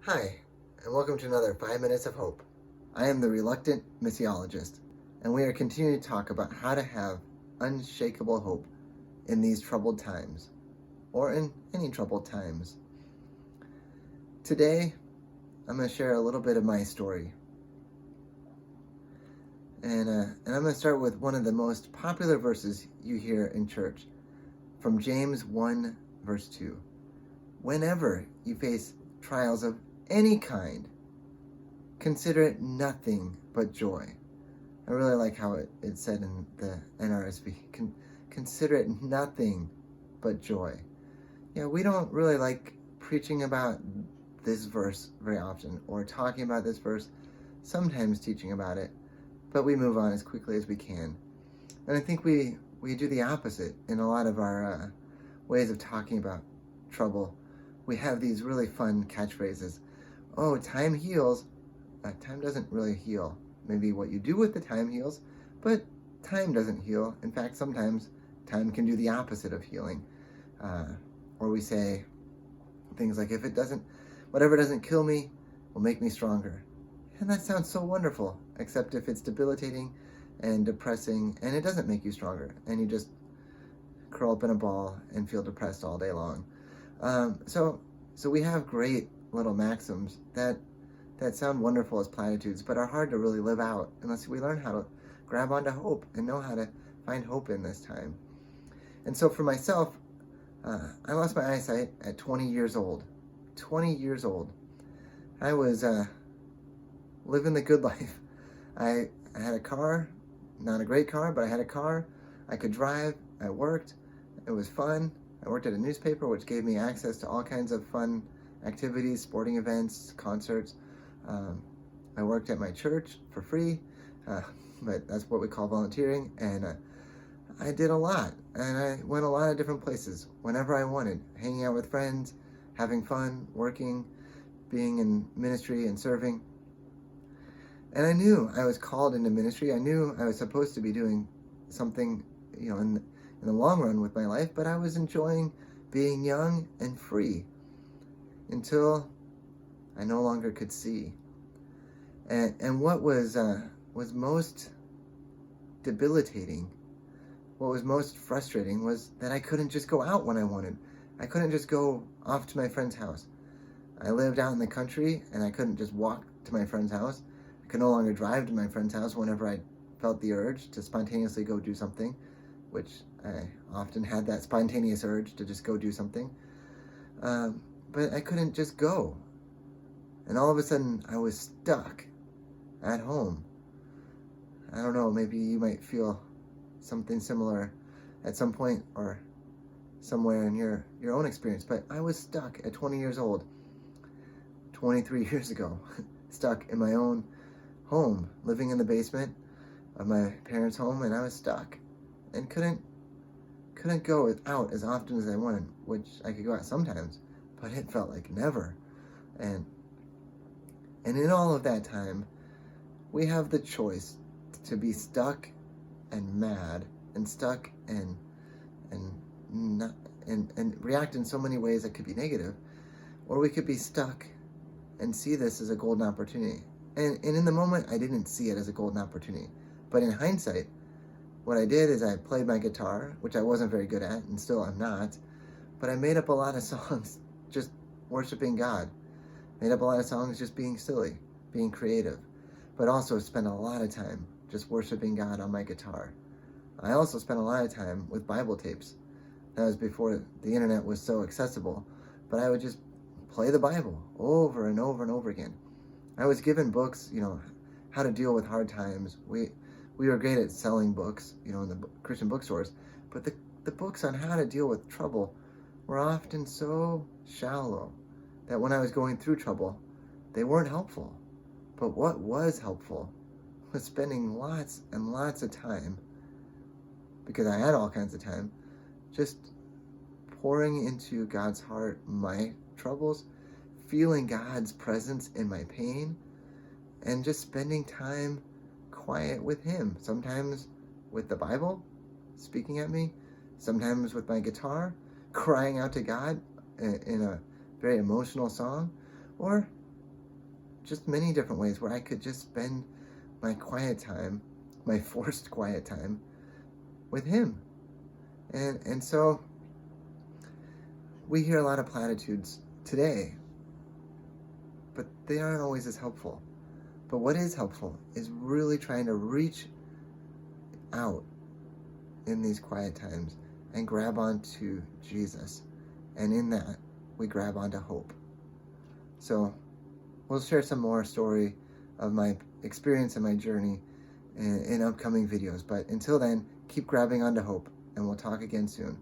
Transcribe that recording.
Hi, and welcome to another 5 Minutes of Hope. I am the reluctant missiologist, and we are continuing to talk about how to have unshakable hope in these troubled times, or in any troubled times. Today, I'm going to share a little bit of my story. And I'm going to start with one of the most popular verses you hear in church, from James 1, verse 2. Whenever you face trials of any kind, consider it nothing but joy. I really like how it said in the NRSV. Consider it nothing but joy. Yeah, we don't really like preaching about this verse very often, or talking about this verse, sometimes teaching about it, but we move on as quickly as we can. And I think we do the opposite in a lot of our ways of talking about trouble. We have these really fun catchphrases. Oh, time heals. Time doesn't really heal. Maybe what you do with the time heals, but time doesn't heal. In fact, sometimes time can do the opposite of healing. Or we say things like, whatever doesn't kill me will make me stronger. And that sounds so wonderful, except if it's debilitating and depressing and it doesn't make you stronger and you just curl up in a ball and feel depressed all day long. So we have great little maxims that sound wonderful as platitudes, but are hard to really live out unless we learn how to grab onto hope and know how to find hope in this time. And so for myself, I lost my eyesight at 20 years old. 20 years old. I was living the good life. I had a car, not a great car, but I had a car. I could drive. I worked. It was fun. I worked at a newspaper, which gave me access to all kinds of fun activities, sporting events, concerts. I worked at my church for free, but that's what we call volunteering, and I did a lot, and I went a lot of different places whenever I wanted, hanging out with friends, having fun, working, being in ministry and serving. And I knew I was called into ministry. I knew I was supposed to be doing something, in the long run with my life, but I was enjoying being young and free until I no longer could see. And what was most debilitating, what was most frustrating, was that I couldn't just go out when I wanted. I couldn't just go off to my friend's house. I lived out in the country, and I couldn't just walk to my friend's house. I could no longer drive to my friend's house whenever I felt the urge to spontaneously go do something, which I often had that spontaneous urge to just go do something. But I couldn't just go. And all of a sudden, I was stuck at home. I don't know, maybe you might feel something similar at some point or somewhere in your own experience, but I was stuck at 20 years old, 23 years ago, stuck in my own home, living in the basement of my parents' home, and I was stuck and couldn't go out as often as I wanted, which I could go out sometimes, but it felt like never. And in all of that time, we have the choice to be stuck and mad and stuck and react in so many ways that could be negative, or we could be stuck and see this as a golden opportunity. And in the moment, I didn't see it as a golden opportunity. But in hindsight, what I did is I played my guitar, which I wasn't very good at, and still I'm not, but I made up a lot of songs just worshiping God. Made up a lot of songs just being silly, being creative, but also spent a lot of time just worshiping God on my guitar. I also spent a lot of time with Bible tapes. That was before the internet was so accessible, but I would just play the Bible over and over and over again. I was given books, how to deal with hard times. We were great at selling books, in the Christian bookstores, but the books on how to deal with trouble were often so shallow that when I was going through trouble, they weren't helpful. But what was helpful was spending lots and lots of time, because I had all kinds of time, just pouring into God's heart my troubles, feeling God's presence in my pain, and just spending time quiet with Him. Sometimes with the Bible speaking at me, sometimes with my guitar, crying out to God in a very emotional song, or just many different ways where I could just spend my quiet time, my forced quiet time, with him. And so we hear a lot of platitudes today, but they aren't always as helpful. But what is helpful is really trying to reach out in these quiet times and grab onto Jesus. And in that, we grab onto hope. So we'll share some more story of my experience and my journey in upcoming videos. But until then, keep grabbing onto hope, and we'll talk again soon.